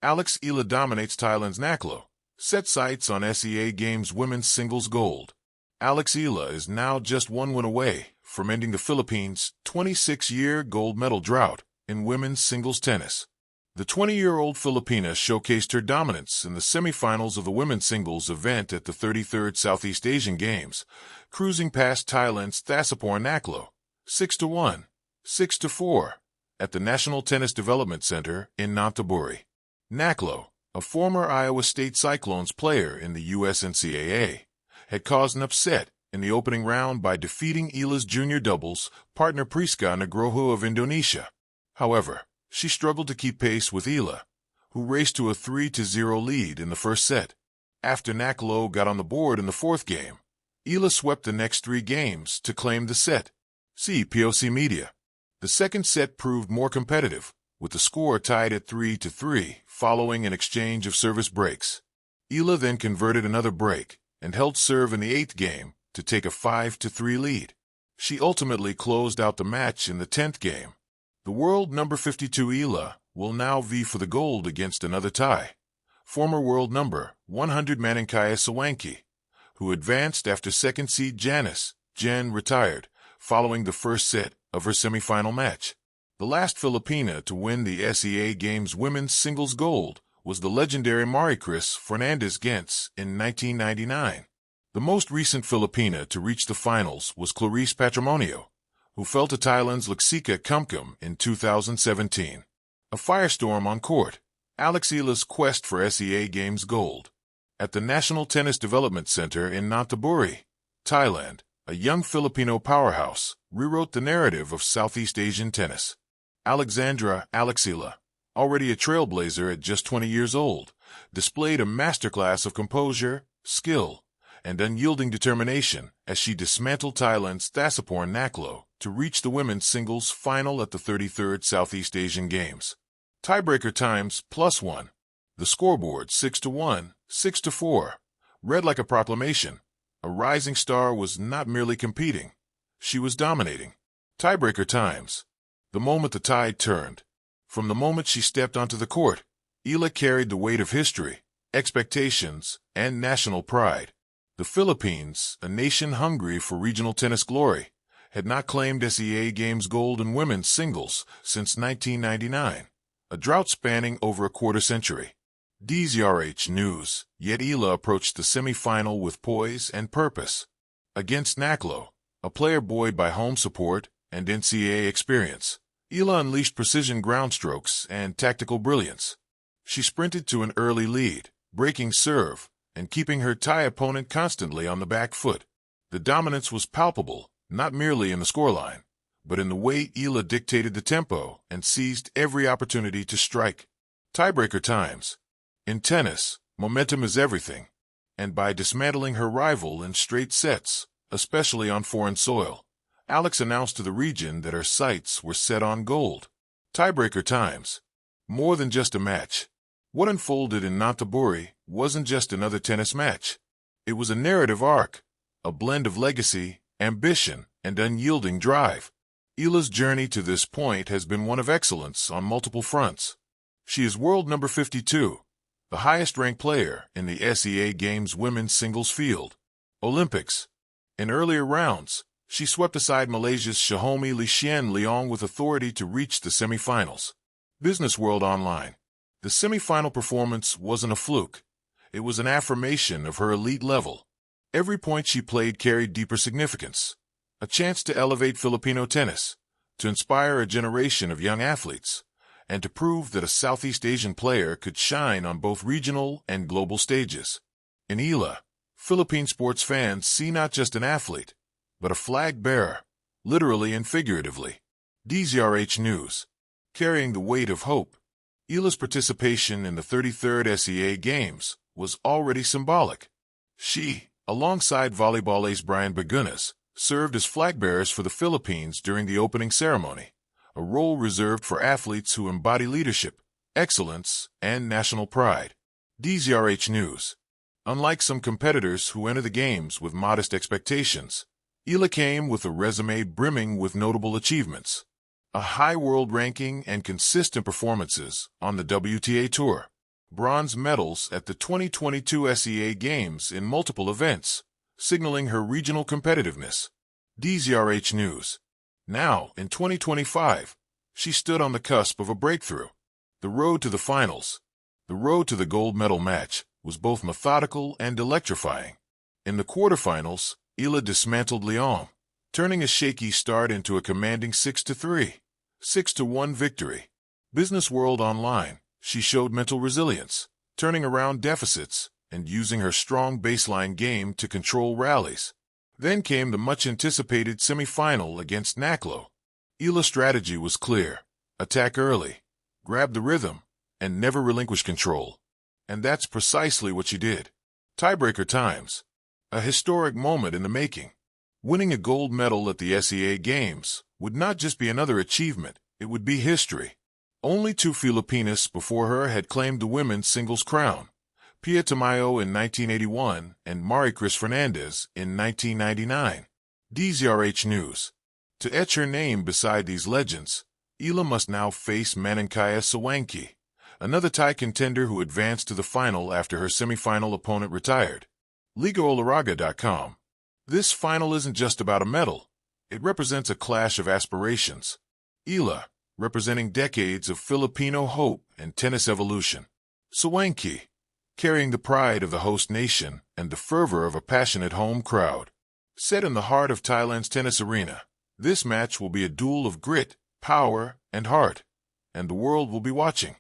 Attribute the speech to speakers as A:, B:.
A: Eala dominates Thailand's Naklo, set sights on SEA Games women's singles gold. Eala is now just one win away from ending the Philippines' 26-year gold medal drought in women's singles tennis. The 20-year-old Filipina showcased her dominance in the semifinals of the women's singles event at the 33rd Southeast Asian Games, cruising past Thailand's Naklo 6-1, 6-4 at the National Tennis Development Center in Naklo. Naklo, a former Iowa State Cyclones player in the USNCAA, had caused an upset in the opening round by defeating Eala's junior doubles partner Priska Nugroho of Indonesia. However, she struggled to keep pace with Eala, who raced to a 3-0 lead in the first set. After Naklo got on the board in the fourth game, Eala swept the next 3 games to claim the set. See POC Media. The second set proved more competitive, with the score tied at 3-3 following an exchange of service breaks. Eala then converted another break and held serve in the 8th game to take a 5-3 lead. She ultimately closed out the match in the 10th game. The world number 52 Eala will now vie for the gold against another Thai, former world number 100 Maninkaya Sawanki, who advanced after second seed Jen retired following the first set of her semifinal match. The last Filipina to win the SEA Games women's singles gold was the legendary Maricris Fernandez-Gentz in 1999. The most recent Filipina to reach the finals was Clarice Patrimonio, who fell to Thailand's Laksika Kumkum in 2017. A firestorm on court, Eala's quest for SEA Games gold. At the National Tennis Development Center in Naklo, Thailand, a young Filipino powerhouse rewrote the narrative of Southeast Asian tennis. Eala, already a trailblazer at just 20 years old, displayed a masterclass of composure, skill, and unyielding determination as she dismantled Thailand's Naklo to reach the women's singles final at the 33rd Southeast Asian Games. Tiebreaker times +1. The scoreboard 6-1, 6-4. Read like a proclamation. A rising star was not merely competing. She was dominating. Tiebreaker times. The moment the tide turned. From the moment she stepped onto the court, Eala carried the weight of history, expectations, and national pride. The Philippines, a nation hungry for regional tennis glory, had not claimed SEA Games gold in women's singles since 1999, a drought spanning over a quarter century. DZRH News, yet Eala approached the semifinal with poise and purpose. Against Naklo, a player buoyed by home support and NCAA experience, Eala unleashed precision ground strokes and tactical brilliance. She sprinted to an early lead, breaking serve, and keeping her Thai opponent constantly on the back foot. The dominance was palpable, not merely in the scoreline, but in the way Eala dictated the tempo and seized every opportunity to strike. Tiebreaker times. In tennis, momentum is everything, and by dismantling her rival in straight sets, especially on foreign soil, Eala announced to the region that her sights were set on gold. Tiebreaker times. More than just a match. What unfolded in Naklo wasn't just another tennis match. It was a narrative arc, a blend of legacy, ambition, and unyielding drive. Eala's journey to this point has been one of excellence on multiple fronts. She is world number 52, the highest-ranked player in the SEA Games women's singles field. Olympics. In earlier rounds, she swept aside Malaysia's Shahomi Licien Leong with authority to reach the semifinals. Business World Online. The semifinal performance wasn't a fluke. It was an affirmation of her elite level. Every point she played carried deeper significance. A chance to elevate Filipino tennis, to inspire a generation of young athletes, and to prove that a Southeast Asian player could shine on both regional and global stages. In Eala, Philippine sports fans see not just an athlete, but a flag bearer, literally and figuratively. DZRH News. Carrying the weight of hope. Eala's participation in the 33rd SEA Games was already symbolic. She, alongside volleyball ace Brian Bagunas, served as flag bearers for the Philippines during the opening ceremony, a role reserved for athletes who embody leadership, excellence, and national pride. DZRH News. Unlike some competitors who enter the games with modest expectations, Eala came with a resume brimming with notable achievements. A high world ranking and consistent performances on the WTA Tour. bronze medals at the 2022 SEA Games in multiple events, signaling her regional competitiveness. DZRH News. Now, in 2025, she stood on the cusp of a breakthrough. The road to the finals, the road to the gold medal match, was both methodical and electrifying. In the quarterfinals, Eala dismantled Lyon, turning a shaky start into a commanding 6-3, 6-1 victory. Business World Online, she showed mental resilience, turning around deficits and using her strong baseline game to control rallies. Then came the much-anticipated semi-final against Naklo. Eala's strategy was clear: attack early, grab the rhythm, and never relinquish control. And that's precisely what she did. Tiebreaker times. A historic moment in the making. Winning a gold medal at the SEA Games would not just be another achievement, it would be history. Only two Filipinas before her had claimed the women's singles crown: Pia Tamayo in 1981 and Maricris Fernandez in 1999. DZRH News. To etch her name beside these legends, Eala must now face Manankaya Sawanki, another Thai contender who advanced to the final after her semifinal opponent retired. LigaOlaraga.com. This final isn't just about a medal. It represents a clash of aspirations. Eala, representing decades of Filipino hope and tennis evolution. Sawanki, carrying the pride of the host nation and the fervor of a passionate home crowd. Set in the heart of Thailand's tennis arena, this match will be a duel of grit, power, and heart, and the world will be watching.